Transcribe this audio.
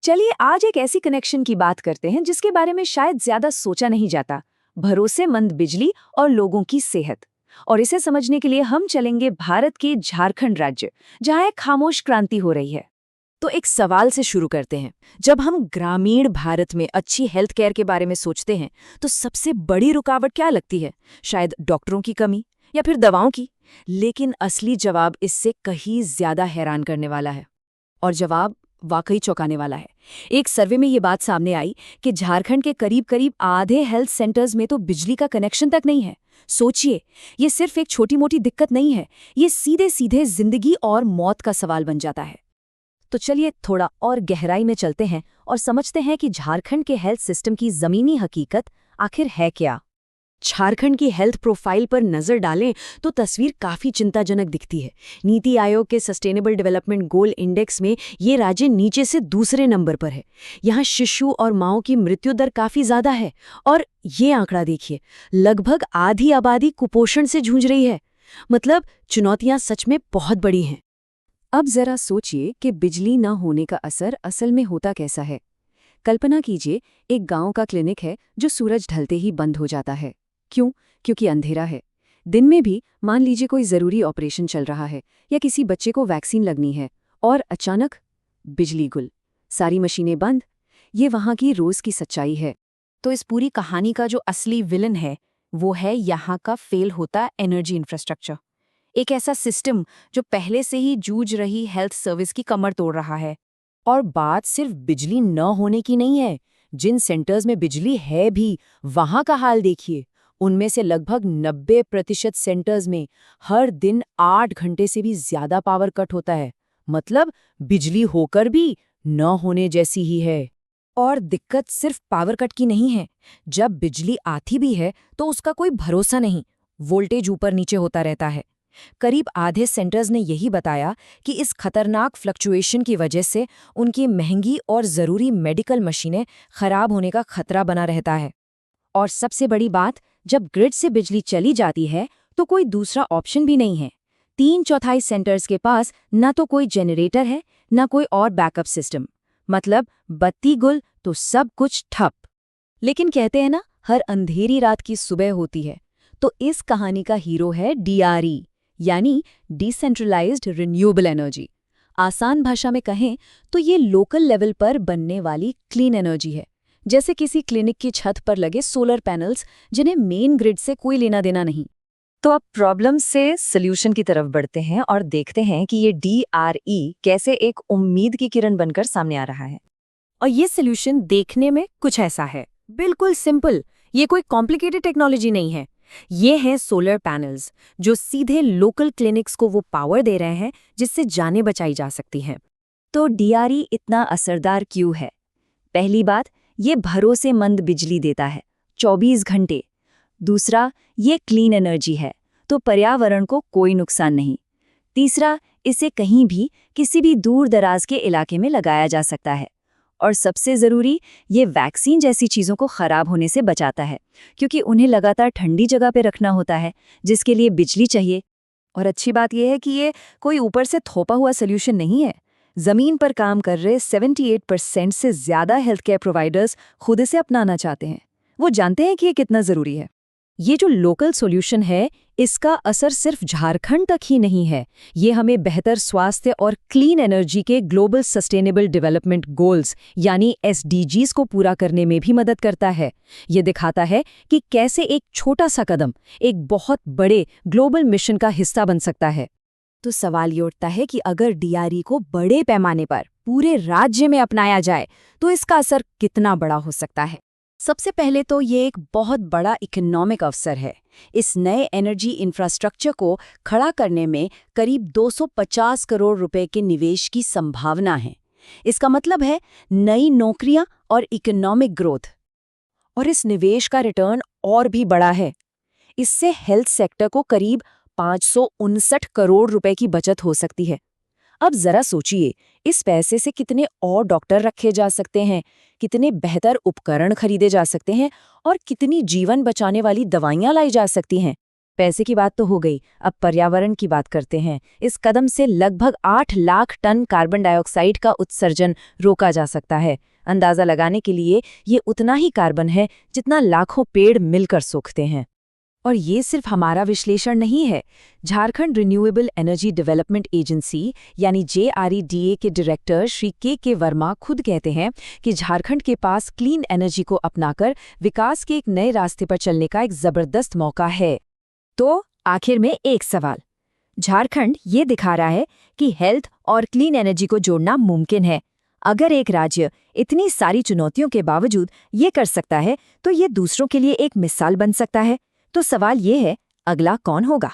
चलिए आज एक ऐसी कनेक्शन की बात करते हैं जिसके बारे में शायद ज्यादा सोचा नहीं जाता। भरोसेमंद बिजली और लोगों की सेहत। और इसे समझने के लिए हम चलेंगे भारत के झारखंड राज्य, जहां एक खामोश क्रांति हो रही है। तो एक सवाल से शुरू करते हैं। जब हम ग्रामीण भारत में अच्छी हेल्थ केयर के बारे में सोचते हैं तो सबसे बड़ी रुकावट क्या लगती है? शायद डॉक्टरों की कमी या फिर दवाओं की। लेकिन असली जवाब इससे कहीं ज्यादा हैरान करने वाला है। और जवाब वाकई चौंकाने वाला है। एक सर्वे में ये बात सामने आई कि झारखंड के करीब करीब आधे हेल्थ सेंटर्स में तो बिजली का कनेक्शन तक नहीं है। सोचिए, ये सिर्फ एक छोटी मोटी दिक्कत नहीं है, ये सीधे सीधे जिंदगी और मौत का सवाल बन जाता है। तो चलिए थोड़ा और गहराई में चलते हैं और समझते हैं कि झारखंड के हेल्थ सिस्टम की जमीनी हकीकत आखिर है क्या। झारखंड की हेल्थ प्रोफाइल पर नजर डालें तो तस्वीर काफी चिंताजनक दिखती है। नीति आयोग के सस्टेनेबल डेवलपमेंट गोल इंडेक्स में ये राज्य नीचे से दूसरे नंबर पर है। यहाँ शिशु और माओं की मृत्यु दर काफी ज्यादा है। और ये आंकड़ा देखिए, लगभग आधी आबादी कुपोषण से जूझ रही है। मतलब चुनौतियां सच में बहुत बड़ी हैं। अब जरा सोचिए कि बिजली न होने का असर असल में होता कैसा है। कल्पना कीजिए, एक गांव का क्लिनिक है जो सूरज ढलते ही बंद हो जाता है। क्यों? क्योंकि अंधेरा है। दिन में भी मान लीजिए कोई जरूरी ऑपरेशन चल रहा है या किसी बच्चे को वैक्सीन लगनी है, और अचानक बिजली गुल, सारी मशीनें बंद। ये वहां की रोज की सच्चाई है। तो इस पूरी कहानी का जो असली विलन है वो है यहाँ का फेल होता एनर्जी इंफ्रास्ट्रक्चर। एक ऐसा सिस्टम जो पहले से ही जूझ रही हेल्थ सर्विस की कमर तोड़ रहा है। और बात सिर्फ बिजली न होने की नहीं है। जिन सेंटर्स में बिजली है भी, वहां का हाल देखिए। उनमें से लगभग 90% सेंटर्स में हर दिन 8 घंटे से भी ज्यादा पावर कट होता है। मतलब बिजली होकर भी न होने जैसी ही है। और दिक्कत सिर्फ पावर कट की नहीं है। जब बिजली आती भी है तो उसका कोई भरोसा नहीं, वोल्टेज ऊपर नीचे होता रहता है। करीब आधे सेंटर्स ने यही बताया कि इस खतरनाक फ्लक्चुएशन की वजह से उनकी महंगी और ज़रूरी मेडिकल मशीनें खराब होने का खतरा बना रहता है। और सबसे बड़ी बात, जब ग्रिड से बिजली चली जाती है तो कोई दूसरा ऑप्शन भी नहीं है। 3/4 सेंटर्स के पास न तो कोई जनरेटर है, न कोई और बैकअप सिस्टम। मतलब बत्ती गुल तो सब कुछ ठप। लेकिन कहते हैं ना, हर अंधेरी रात की सुबह होती है। तो इस कहानी का हीरो है DRE, यानी डिसेंट्रलाइज्ड रिन्यूएबल एनर्जी। आसान भाषा में कहें तो ये लोकल लेवल पर बनने वाली क्लीन एनर्जी है। जैसे किसी क्लिनिक की छत पर लगे सोलर पैनल्स, जिन्हें मेन ग्रिड से कोई लेना देना नहीं। तो अब प्रॉब्लम से सॉल्यूशन की तरफ बढ़ते हैं और देखते हैं कि ये DRE कैसे एक उम्मीद की किरण बनकर सामने आ रहा है। और ये सॉल्यूशन देखने में कुछ ऐसा है, बिल्कुल सिंपल। ये कोई कॉम्प्लिकेटेड टेक्नोलॉजी नहीं है। ये हैं सोलर पैनल्स जो सीधे लोकल क्लिनिक्स को वो पावर दे रहे हैं जिससे जानें बचाई जा सकती हैं। तो DRE इतना असरदार क्यों है? पहली बात, ये भरोसेमंद बिजली देता है, 24 घंटे। दूसरा, ये क्लीन एनर्जी है, तो पर्यावरण को कोई नुकसान नहीं। तीसरा, इसे कहीं भी किसी भी दूर दराज के इलाके में लगाया जा सकता है। और सबसे ज़रूरी, ये वैक्सीन जैसी चीज़ों को ख़राब होने से बचाता है, क्योंकि उन्हें लगातार ठंडी जगह पे रखना होता है, जिसके लिए बिजली चाहिए। और अच्छी बात यह है कि ये कोई ऊपर से थोपा हुआ सॉल्यूशन नहीं है। ज़मीन पर काम कर रहे 78% से ज़्यादा हेल्थ केयर प्रोवाइडर्स खुद इसे अपनाना चाहते हैं। वो जानते हैं कि ये कितना ज़रूरी है। ये जो लोकल सॉल्यूशन है, इसका असर सिर्फ झारखंड तक ही नहीं है। ये हमें बेहतर स्वास्थ्य और क्लीन एनर्जी के ग्लोबल सस्टेनेबल डेवलपमेंट गोल्स यानी SDGs को पूरा करने में भी मदद करता है। ये दिखाता है कि कैसे एक छोटा सा कदम एक बहुत बड़े ग्लोबल मिशन का हिस्सा बन सकता है। तो सवाल ये उठता है कि अगर DRE को बड़े पैमाने पर पूरे राज्य में अपनाया जाए तो इसका असर कितना बड़ा हो सकता है। सबसे पहले तो ये एक बहुत बड़ा इकोनॉमिक अवसर है। इस नए एनर्जी इंफ्रास्ट्रक्चर को खड़ा करने में करीब 250 करोड़ रुपए के निवेश की संभावना है। इसका मतलब है नई नौकरियां और इकोनॉमिक ग्रोथ। और इस निवेश का रिटर्न और भी बड़ा है। इससे हेल्थ सेक्टर को करीब 559 करोड़ रुपए की बचत हो सकती है। अब जरा सोचिए, इस पैसे से कितने और डॉक्टर रखे जा सकते हैं, कितने बेहतर उपकरण खरीदे जा सकते हैं और कितनी जीवन बचाने वाली दवाइयां लाई जा सकती हैं। पैसे की बात तो हो गई, अब पर्यावरण की बात करते हैं। इस कदम से लगभग 8 लाख टन कार्बन डाइऑक्साइड का उत्सर्जन रोका जा सकता है। अंदाजा लगाने के लिए ये उतना ही कार्बन है जितना लाखों पेड़ मिलकर सूखते हैं। और ये सिर्फ हमारा विश्लेषण नहीं है। Jharkhand renewable energy development agency यानी JREDA के डायरेक्टर श्री के वर्मा खुद कहते हैं कि झारखंड के पास क्लीन एनर्जी को अपनाकर विकास के एक नए रास्ते पर चलने का एक जबरदस्त मौका है। तो आखिर में एक सवाल, झारखंड ये दिखा रहा है कि हेल्थ और क्लीन एनर्जी को जोड़ना मुमकिन है। अगर एक राज्य इतनी सारी चुनौतियों के बावजूद ये कर सकता है, तो ये दूसरों के लिए एक मिसाल बन सकता है। तो सवाल ये है, अगला कौन होगा?